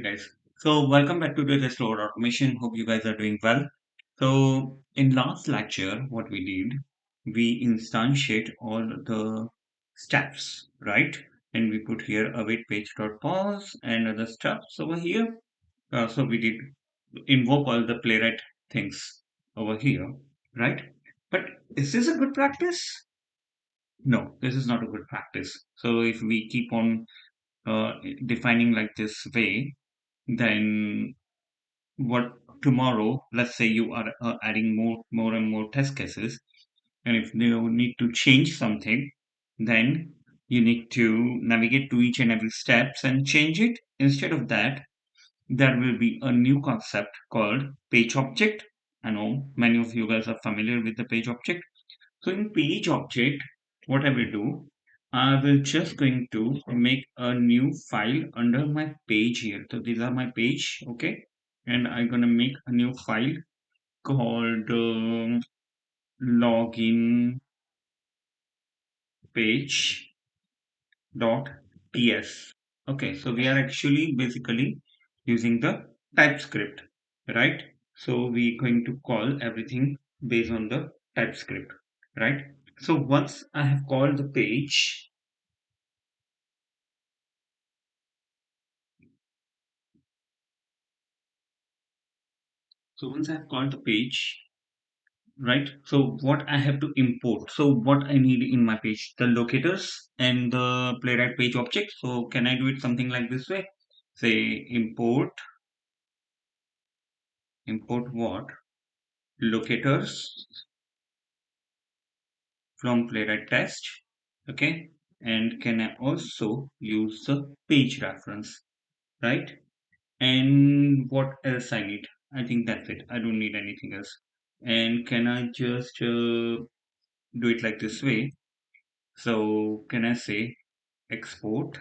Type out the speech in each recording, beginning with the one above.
guys. So welcome back to the Test Load Automation. Hope you guys are doing well. So in last lecture, what we did, we instantiate all the steps, right? And we put here await page dot pause and other steps over here. So we did invoke all the playwright things over here, right? But is this a good practice? No, this is not a good practice. So if we keep on defining like this way, then what tomorrow, let's say you are adding more and more test cases, and if you need to change something, then you need to navigate to each and every steps and change it. Instead of that, there will be a new concept called page object. I know many of you guys are familiar with the page object. So in page object, what I will do, I will just going to make a new file under my page here. So these are my page, okay? And I'm gonna make a new file called login page dot ts. Okay, so we are actually basically using the TypeScript, right? So we're going to call everything based on the TypeScript, right? So once I have called the page, so once I have called the page, right? So what I have to import. So what I need in my page, the locators and the playwright page object. So can I do it something like this way? Say import what? Locators from playwright test. Okay. And can I also use the page reference, right? And what else I need? I think that's it. I don't need anything else. And can I just do it like this way? So can I say export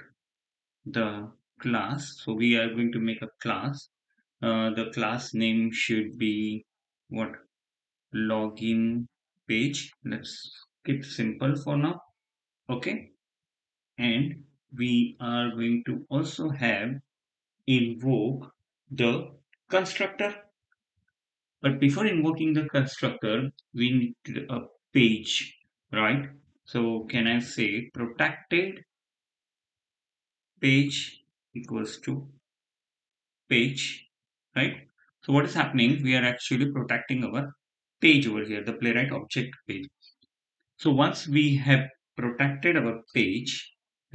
the class? So we are going to make a class. The class name should be what? Login page. Let's keep simple for now. Okay. And we are going to also have invoke the constructor. But before invoking the constructor, we need a page, right? So can I say protected page equals to page, right? So what is happening? We are actually protecting our page over here, the playwright object page. So once we have protected our page,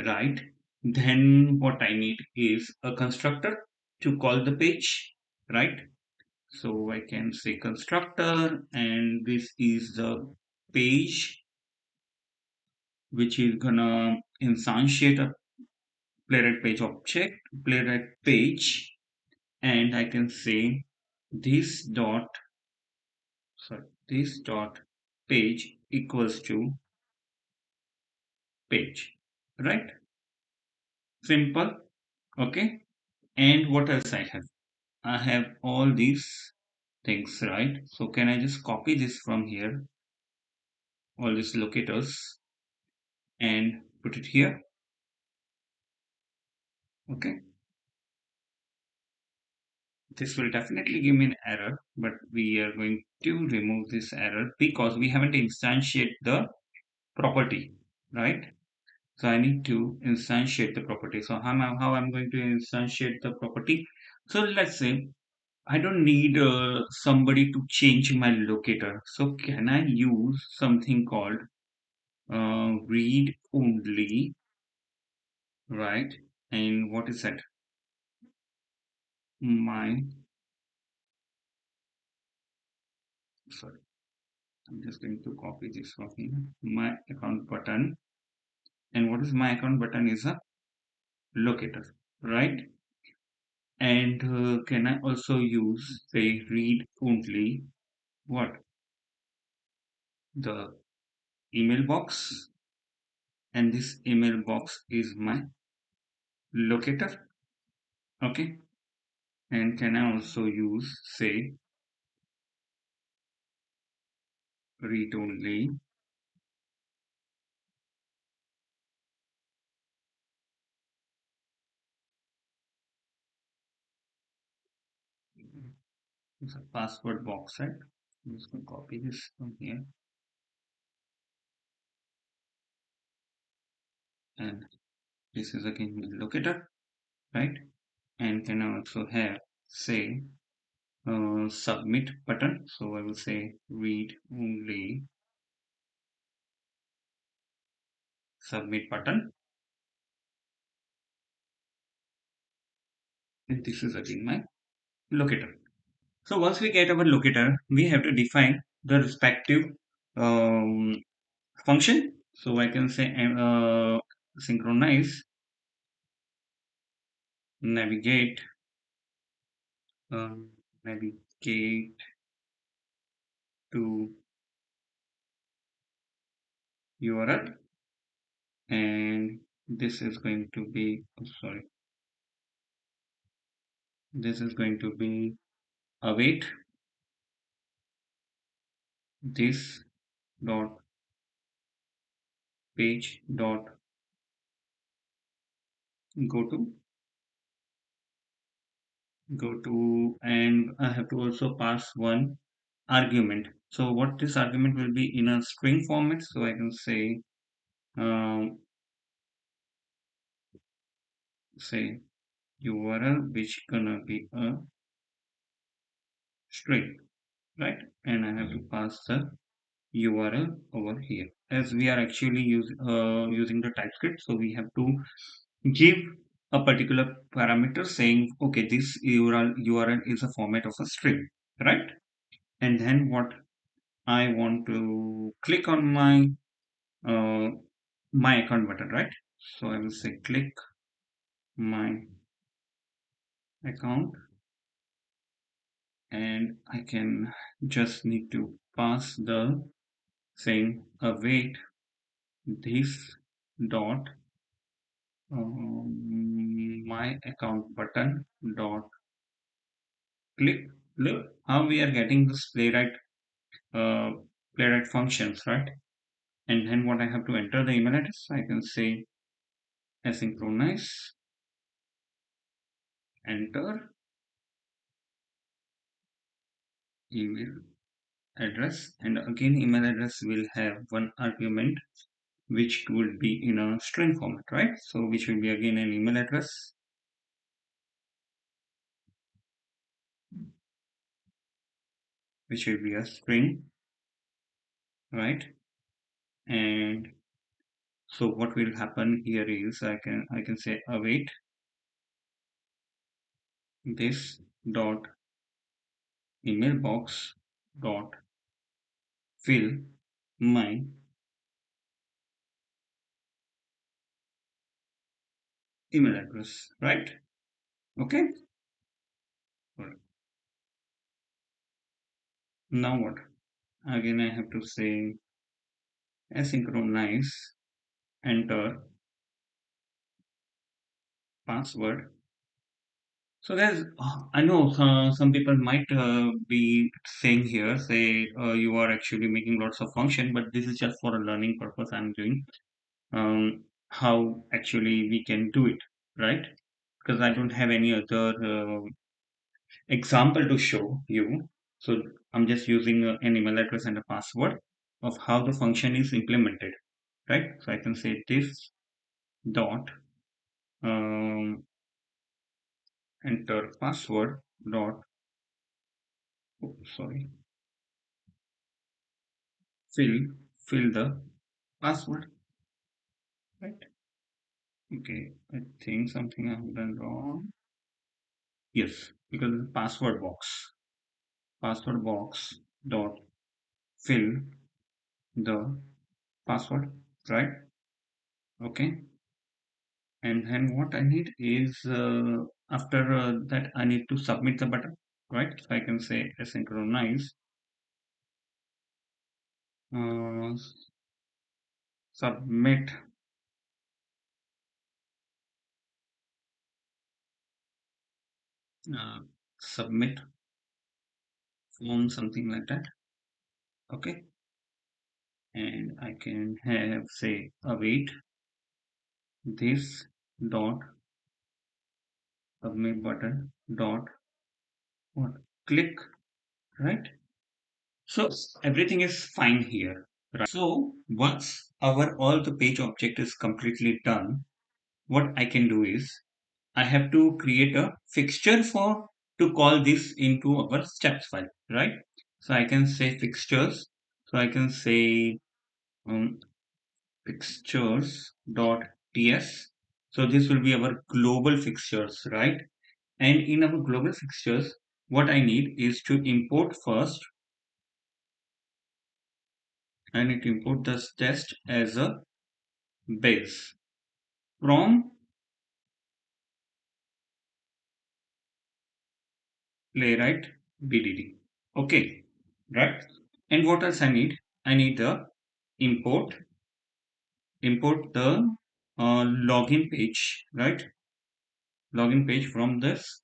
right, then what I need is a constructor to call the page, right? So I can say constructor, and this is the page which is gonna instantiate a playwright page object, playwright page, and I can say this dot this dot page equals to page, right? Simple. Okay. And what else I have? I have all these things, right? So can I just copy this from here, all these locators, and put it here? Okay. This will definitely give me an error, but we are going to remove this error because we haven't instantiated the property, right? So I need to instantiate the property. So how I'm going to instantiate the property? So let's say I don't need somebody to change my locator. So can I use something called read only, right? And what is that? My, sorry, I'm just going to copy this from here. My account button. And what is my account button is a locator, right? And can I also use say read only what? The email box, and this email box is my locator, okay? And can I also use say read only It's a password box, right? I'm just going to copy this from here, and this is again the locator, right? And can also have say submit button. So I will say read only submit button, and this is again my locator. So once we get our locator, we have to define the respective um, function. So I can say synchronize navigate navigate to URL, and this is going to be sorry, this is going to be await this dot page dot go to and I have to also pass one argument. So what this argument will be in a string format, so I can say say URL which gonna be a string, right? And I have to pass the URL over here. As we are actually using the TypeScript, so we have to give a particular parameter saying, okay, this URL is a format of a string, right? And then what I want to click on uh, my account button, right? So I will say click my account, and I can just need to pass the saying await this dot my account button dot click. Look how we are getting this uh, playwright functions, right? And then what I have to enter the email address, I can say asynchronize enter email address, and again email address will have one argument which would be in a string format, right? So which will be again an email address, which will be a string, right? And so what will happen here is I can say await this dot email box dot fill my email address, right? Okay. Right. Now what? Again, I have to say asynchronize enter password. So there's, I know some people might be saying here, say you are actually making lots of function, but this is just for a learning purpose. I'm doing how actually we can do it, right? Because I don't have any other example to show you. So I'm just using an email address and a password of how the function is implemented, right? So I can say this dot um, enter password dot sorry fill fill the password, right? Okay, I think something I have done wrong. Yes, because the password box dot fill the password, right? Okay, and then what I need is after that I need to submit the button, right? So I can say asynchronize uh, submit uh, submit form, something like that. Okay, and I can have say await this dot submit button dot what click. right? So everything is fine here, right? So once our all the page object is completely done, what I can do is I have to create a fixture for to call this into our steps file, right? So I can say fixtures. So I can say um, fixtures.ts. So this will be our global fixtures, right? And in our global fixtures, what I need is to import first. I need to import this test as a base from Playwright BDD. Okay, right? And what else I need? I need the import import the login page, right? Login page from this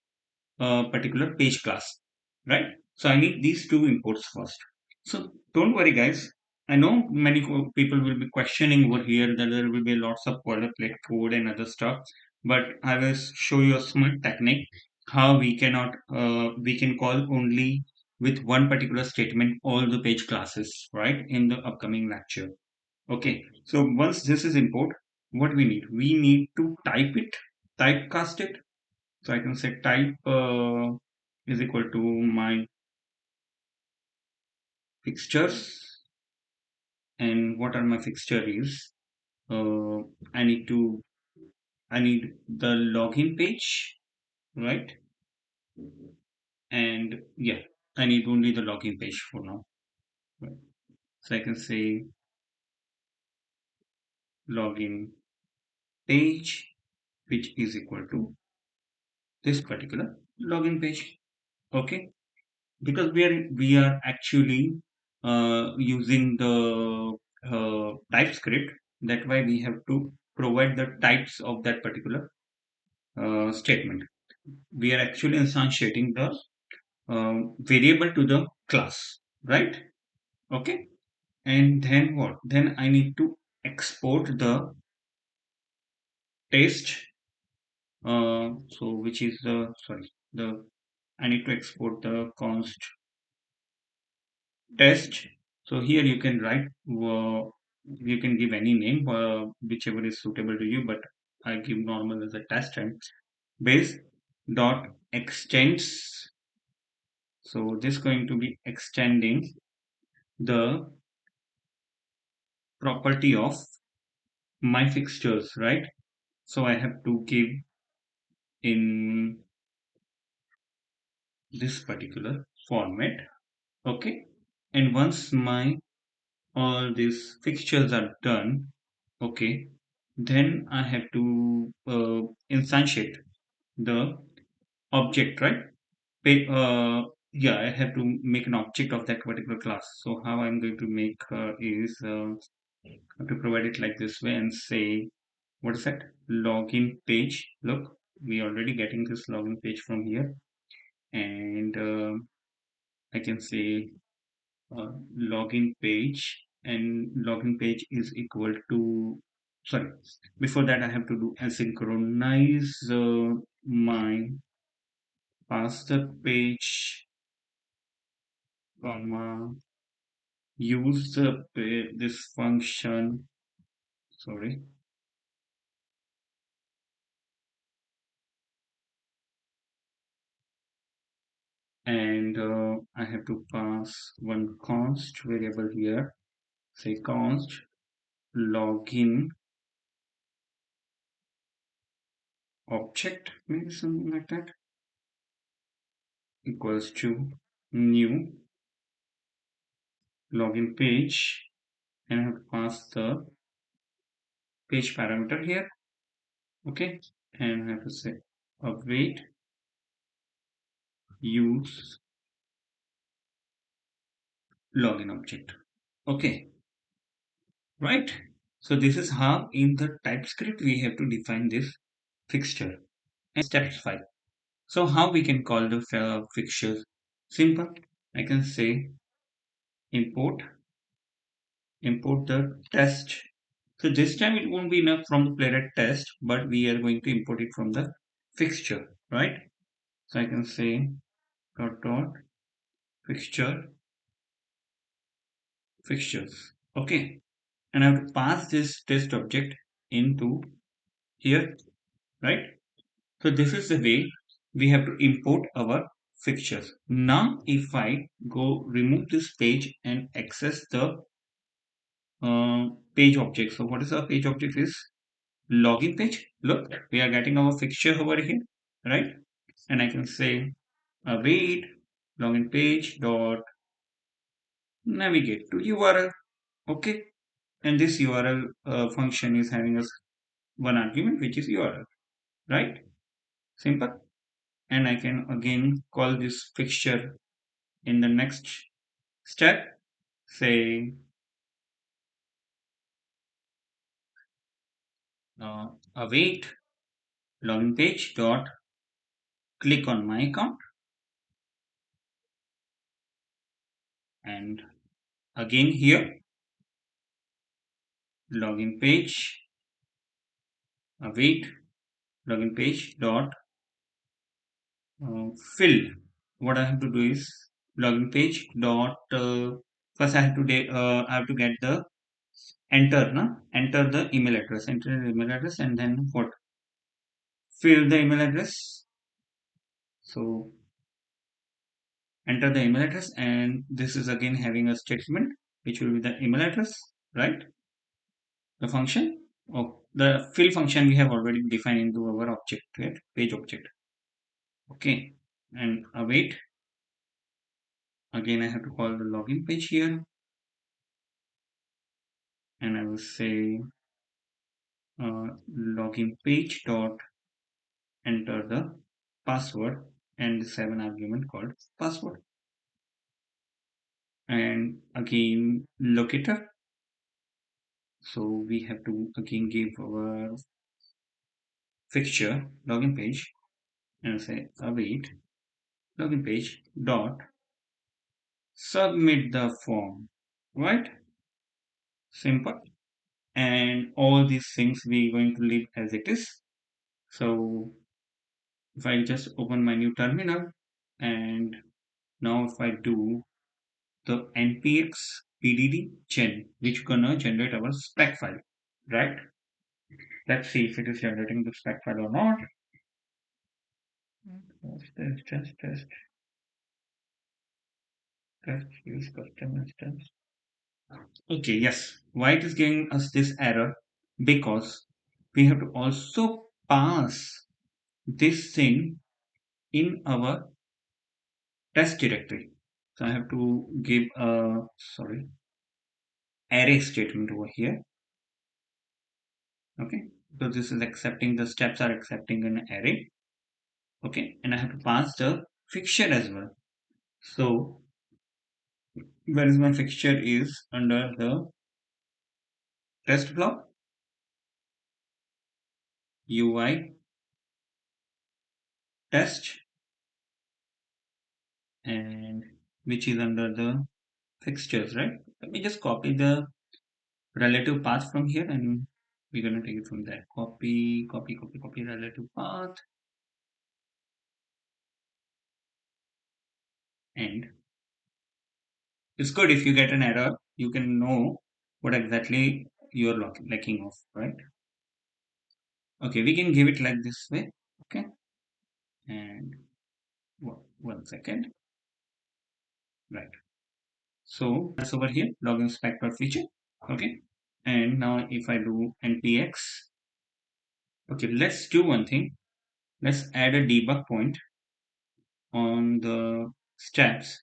particular page class, right? So I need these two imports first. So don't worry, guys. I know many people will be questioning over here that there will be lots of boilerplate code and other stuff, but I will show you a smart technique how we can call only with one particular statement all the page classes, right? In the upcoming lecture. Okay, so once this is import, what we need? We need to typecast it. So I can say type is equal to my fixtures, and what are my fixture is uh, I need to I need the login page, right? And yeah, I need only the login page for now. Right? So I can say login page, which is equal to this particular login page. Okay, because we are actually using the TypeScript. That why we have to provide the types of that particular statement. We are actually instantiating the variable to the class, right? Okay, and then what? Then I need to export the test. So which is the sorry the I need to export the const test. So here you can write, you can give any name, whichever is suitable to you, but I give normal as a test and base dot extends. So this is going to be extending the property of my fixtures, right? So I have to give in this particular format, okay? And once my all these fixtures are done, okay, then I have to instantiate the object, right? Yeah, I have to make an object of that particular class. So how I'm going to make is I have to provide it like this way and say, what is that? Login page. Look, we already getting this login page from here, and I can say login page, and login page is equal to, sorry, before that I have to do asynchronize my master page comma use this function, sorry, and I have to pass one const variable here, say const login object, maybe something like that, equals to new login page, and I have to pass the page parameter here, okay, and I have to say await use login object, okay, right? So this is how in the TypeScript we have to define this fixture and steps file. So how we can call the fixtures? Simple. I can say import the test. So this time it won't be enough from the playwright test, but we are going to import it from the fixture, right? So I can say dot dot fixture, fixtures. Okay. And I have to pass this test object into here, right? So this is the way we have to import our fixtures. Now, if I go remove this page and access the page object. So what is our page object is login page. Look, we are getting our fixture over here, right? And I can say await login page dot navigate to URL. Okay. And this URL function is having us one argument, which is URL, right? Simple. And I can again call this fixture in the next step, say await login page dot click on my account, and again here login page await login page dot fill. What I have to do is login page dot first I have to get the enter the email address, and then what, fill the email address. So enter the email address, and this is again having a statement which will be the email address, right? The function of the fill function we have already defined into our object, right? Page object. Okay, and await. Again, I have to call the login page here, and I will say login page dot enter the password and the 7 argument called password. And again locator. So we have to again give our fixture login page and say await login page dot submit the form, right? Simple. And all these things we going to leave as it is. So if I just open my new terminal, and now if I do the npx bdd gen, which gonna generate our spec file, right? Let's see if it is generating the spec file or not. Test use custom instance. Okay, yes. Why it is giving us this error? Because we have to also pass this thing in our test directory. So I have to give a array statement over here. Okay, so this is accepting, the steps are accepting an array. Okay, and I have to pass the fixture as well. So where is my fixture is under the test block UI test, and which is under the fixtures, right? Let me just copy the relative path from here, and we're going to take it from there. Copy relative path, and it's good if you get an error, you can know what exactly you're lacking of, right? Okay, we can give it like this way. Okay, and one second, right? So that's over here, login inspector feature. Okay, and now if I do npx, okay, let's do one thing. Let's add a debug point on the steps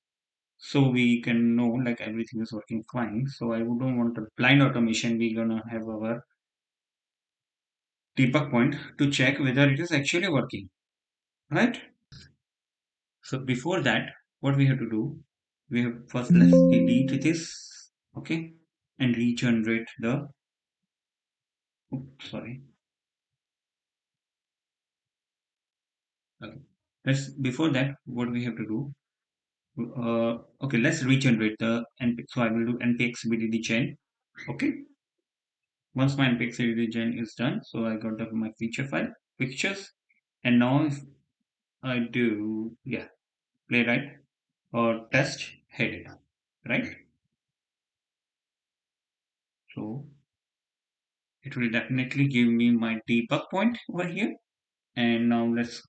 so we can know like everything is working fine. So I don't want a blind automation. We're gonna have our debug point to check whether it is actually working, right? So before that, what we have to do, we have first, let's delete this, okay, and regenerate the, oops, sorry, okay. Let's, before that, what we have to do, okay, let's regenerate the np. So I will do npx bdd chain, okay. Once my npx bdd chain is done, so I got my feature file, pictures, and now if I do, yeah, playwright or test headed, right? So it will definitely give me my debug point over here. And now let's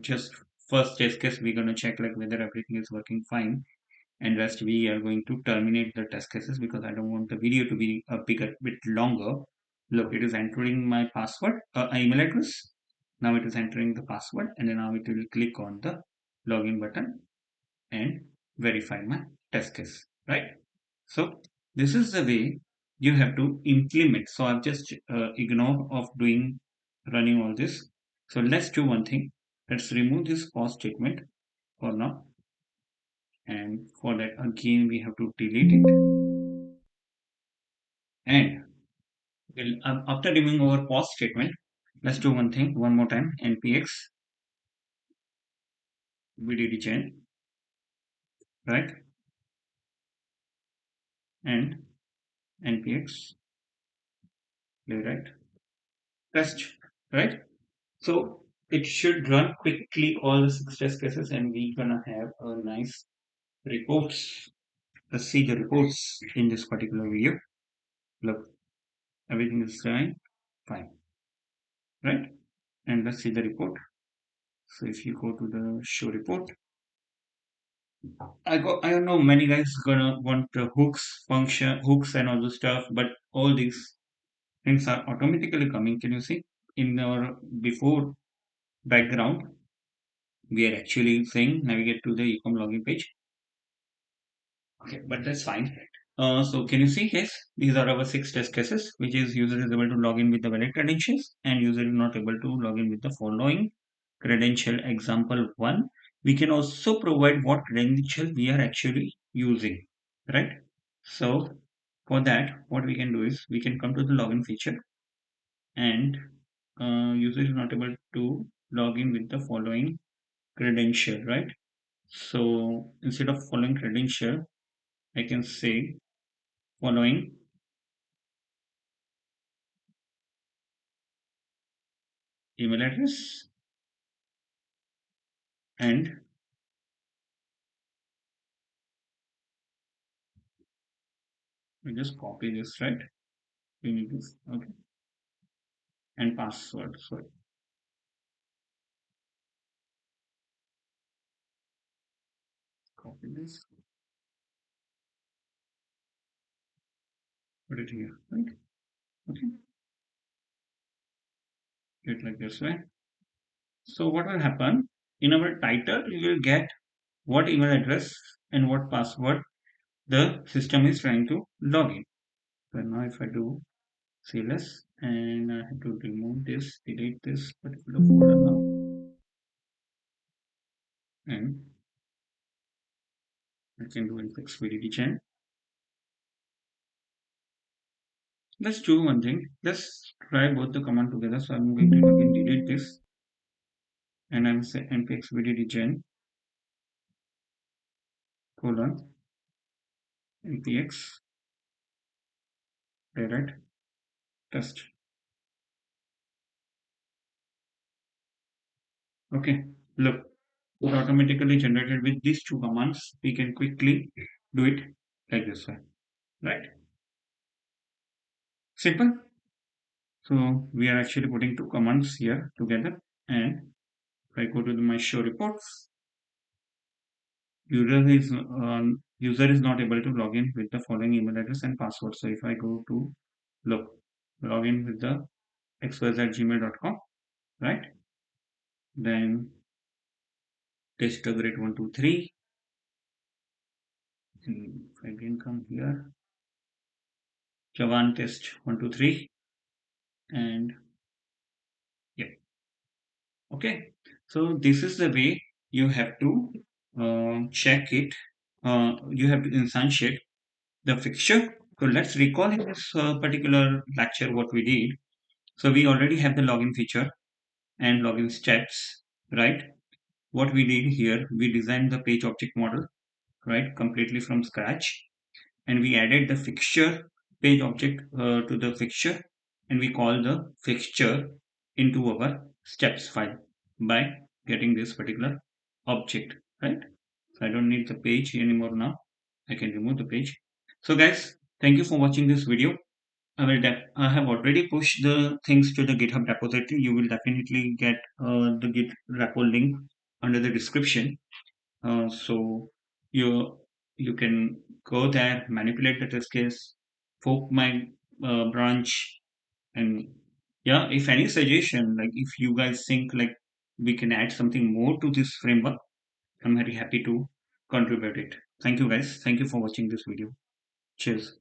just first test case, we're going to check like whether everything is working fine. And rest we are going to terminate the test cases because I don't want the video to be a bit longer. Look, it is entering my password, email address. Now it is entering the password, and then now it will click on the login button and verify my test case, right? So this is the way you have to implement. So I've just ignored of doing running all this. So let's do one thing. Let's remove this pause statement for now. And for that again we have to delete it. And after removing our pause statement, let's do one thing one more time. Npx bdd chain, right? And npx playwright test, right? So it should run quickly all the 6 test cases, and we're gonna have a nice reports. Let's see the reports in this particular video. Look, everything is fine, right? And let's see the report. So if you go to the show report, I don't know, many guys gonna want the hooks function, hooks and all the stuff, but all these things are automatically coming. Can you see in our before background? We are actually saying navigate to the ecom login page. Okay, but that's fine. So can you see, yes, these are our 6 test cases, which is user is able to log in with the valid credentials and user is not able to log in with the following credential. Example 1, we can also provide what credential we are actually using, right? So for that, what we can do is we can come to the login feature and user is not able to log in with the following credential, right? So instead of following credential, I can say following email address, and we just copy this, right? We need this, okay, and password. So copy this, put it here, right? Okay, do it like this way. So what will happen in our title? You will get what email address and what password the system is trying to log in. So now if I do CLS and I have to remove this, delete this particular folder now, and I can do infix VDD chain. Let's do one thing. Let's try both the command together. So I'm going to again delete this, and I'm say npx vdd gen colon npx direct test. Okay, look, it automatically generated with these 2 commands. We can quickly do it like this way, right? Simple. So we are actually putting 2 commands here together, and if I go to my show reports, user is not able to log in with the following email address and password. So if I go to look, log in with the xyz@gmail.com, right? Then test the grade 123, and if I again come here, Javan test 123, and yeah, okay. So this is the way you have to check it. You have to instantiate the fixture. So let's recall in this particular lecture what we did. So we already have the login feature and login steps, right? What we did here, we designed the page object model, right, completely from scratch, and we added the fixture page object to the fixture, and we call the fixture into our steps file by getting this particular object, right? I don't need the page anymore now. I can remove the page. So guys, thank you for watching this video. I have already pushed the things to the GitHub repository. You will definitely get the Git repo link under the description. So you you can go there, manipulate the test case, fork my branch, and yeah, if any suggestion, like if you guys think like we can add something more to this framework, I'm very happy to contribute it. Thank you guys. Thank you for watching this video. Cheers.